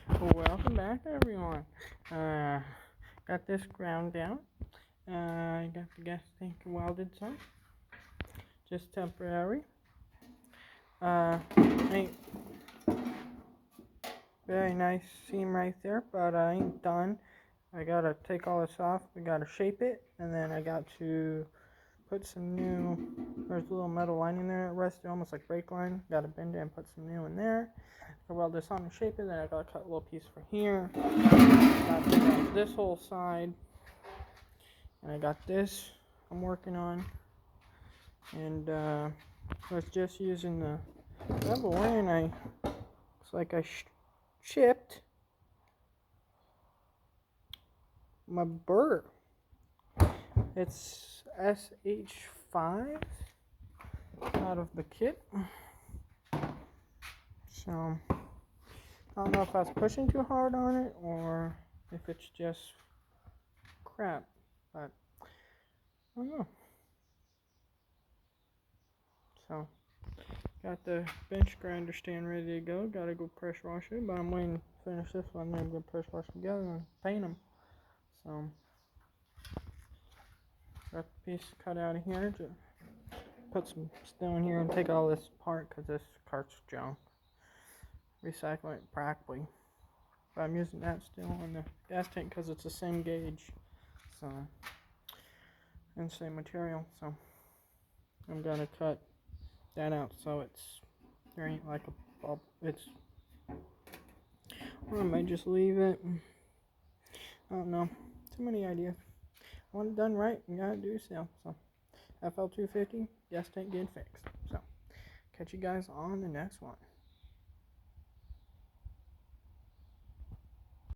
Welcome back, everyone. Got this ground down. I got the gas tank welded some, just temporary. Ain't very nice seam right there, but I ain't done. I gotta take all this off. We gotta shape it, and then I got to put some new. There's a little metal lining there that rested, almost like brake line. Gotta bend it and put some new in there. I weld this on and shape it. Then I gotta cut a little piece for here. Got to do this whole side, and I got this I'm working on, and I was just using the level and I looks like I shipped my burr. It's SH5 out of the kit. So I don't know if I was pushing too hard on it or if it's just crap, but I don't know. So got the bench grinder stand ready to go. Gotta go pressure wash it, but I'm waiting to finish this one. Then I'm gonna pressure wash together and paint them. So got the piece cut out of here to put some stone here and take all this apart because this cart's junk. Recycle it practically. But I'm using that still on the gas tank because it's the same gauge, so and same material. So I'm gonna cut that out so there ain't like a bubble. Or I might just leave it. I don't know. Too many ideas. I want it done right. You gotta do so. So FL250 gas tank getting fixed. So catch you guys on the next one.